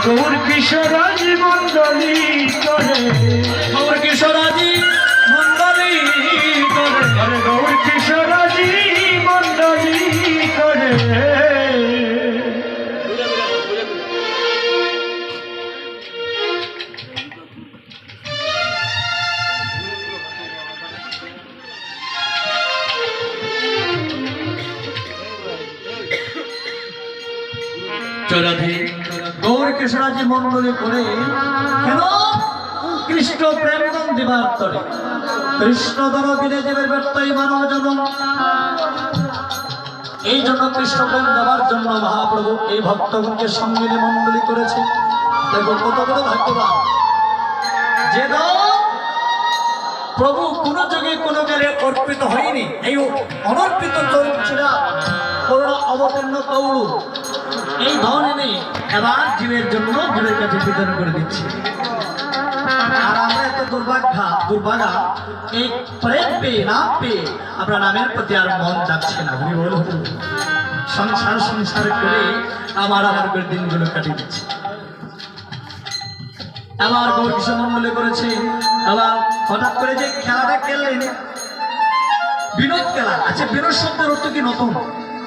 গৌর কিশোরাজি মন্ডলী করে, গৌর কিশোরাজি মন্ডলী করে, আরে গৌর কিশোরাজি মন্ডলী করে। চরাধি গৌর কিশোরাজি মন্ডলী করে কেন? কৃষ্ণ প্রেমদন দিবার তরে কৃষ্ণ ধর বিনে জীবের ব্যর্থই মানব জন্ম। এই জন্য কৃষ্ণ প্রেম দেওয়ার জন্য মহাপ্রভু এই ভক্তগণকে সঙ্গিনী মন্ডলী করেছে। দেখো কত বড় ভাগ্যবান যে প্রভু কোন যুগে কোনো কালে অর্পিত হয়নি। এই অনর্পিত চরিত্রা করুণা অবতীর্ণ কৌড়ু এই ধরনের নেই, এবার জীবের জন্য জীবের কাছে বিতরণ করে দিচ্ছি। আর আমরা এত দুর্ভাগা এই প্রেম পেয়ে না পেয়ে আমরা নামের প্রতি আর মন যাচ্ছে না। আমি বলব সংসার করে আমার করে দিনগুলো কাটিয়ে দিচ্ছি। আবার গৌর কিশোর মন্ডলী করেছে। আবার হঠাৎ করে যে খেলাটা খেললেন বিনোদ খেলা। আচ্ছা, বিনোদ শব্দের অর্থ কি? নতুন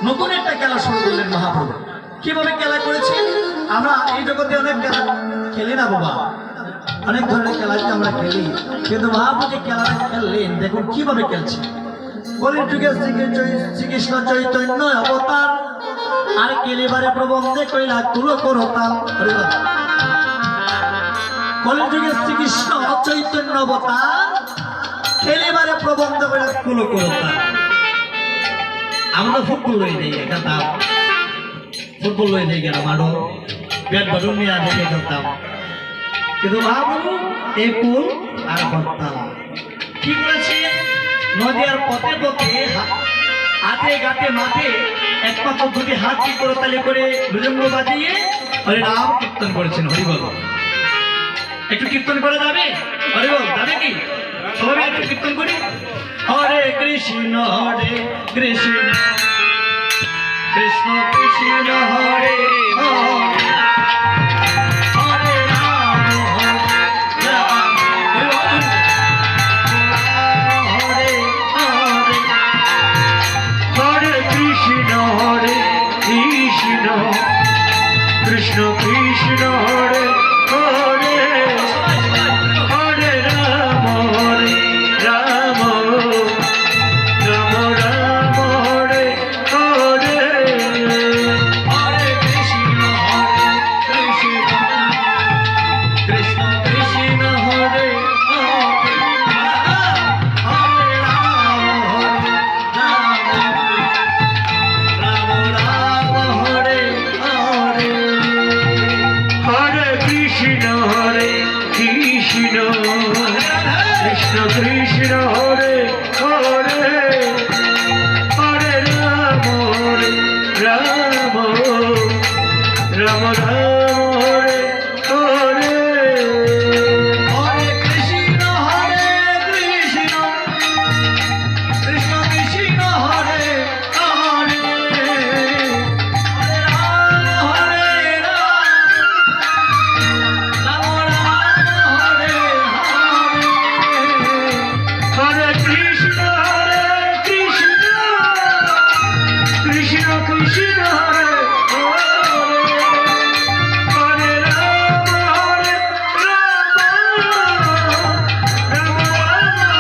নতুন একটা খেলা শুরু করলেন মহাপ্রভু। কিভাবে খেলা করেছে? আমরা এই জগতে অনেক খেলা খেলি না বাবা, অনেক ধরনের খেলা আমরা খেলি, কিন্তু মহাপ্রভু যে খেলাটা খেললেন দেখুন কিভাবে খেলছে। কলির যুগে শ্রীকৃষ্ণ চৈতন্য অবতার আর কেলিবারে প্রবন্ধে কইলা তুলো করো তাল। কলির যুগে শ্রীকৃষ্ণ চৈতন্য অবতার খেলিবারে প্রবন্ধ কইলা তুলো করো তাল। আমরা ফুটবল লই নেই খেলতাম, ফুটবল লই নেই গেলাম আরো ব্যাট বটন নিয়ে আগে খেলতাম, কিন্তু মহাপ্রভু এই কুল আর করতাম। কি করেছে? নদীর পথে পথে হাতে গাতে মাঠে একমাত্র দুটি হাত কি করে তালে করে মৃদঙ্গ বাজিয়ে হরে নাম কীর্তন করেছেন। হরিবল একটু কীর্তন করা যাবে? হরিবল যাবে কি? সবাই একটু কীর্তন করি। হরে কৃষ্ণ কৃষ্ণ কৃষ্ণ কৃষ্ণ হরে হরে হরে রাম হরে হরে হরে কৃষ্ণ কৃষ্ণ কৃষ্ণ হরে হরে হরে রাম রাম রাম রাম হরে হরে হরে কৃষ্ণ কৃষ্ণ কৃষ্ণ কৃষ্ণ হরে হরে হরে রাম রাম রাম হরে হরে হরে কৃষ্ণ কৃষ্ণ কৃষ্ণ কৃষ্ণ হরে হরে হরে রাম রাম রাম রাম হরে হরে হরে কৃষ্ণ কৃষ্ণ কৃষ্ণ কৃষ্ণ হরে হরে হরে রাম রাম রাম হরে হরে হরে কৃষ্ণ কৃষ্ণ কৃষ্ণ হরে হরে হরে রাম রাম রাম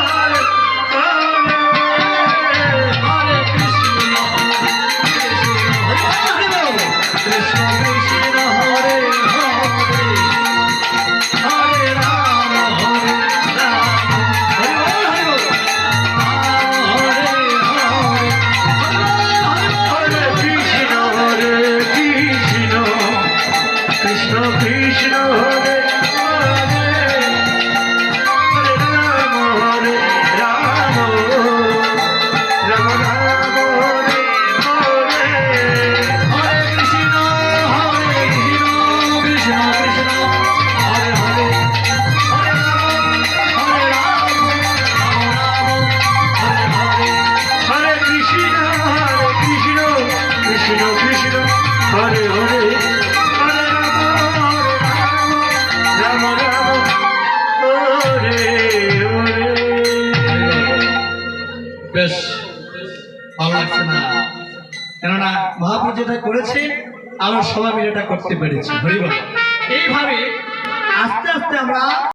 হরে হরে কৃষ্ণ কৃষ্ণ কৃষ্ণ হরে হরে হরে রাম হরে হরে হরে কৃষ্ণ কৃষ্ণ কৃষ্ণ হরে হরে হরে রাম রাম রাম হরে হরে হরে কৃষ্ণ কৃষ্ণ কৃষ্ণ হরে হরে হরে রাম হরে হরে হরে কৃষ্ণ কৃষ্ণ কৃষ্ণ হরে হরে হরে রাম বেশ ভালো লাগছে না, কেননা মহাপ্রভু যেটা করেছে আমরা সবাই মিলে এটা করতে পেরেছি। হরি বল। এইভাবে আস্তে আস্তে আমরা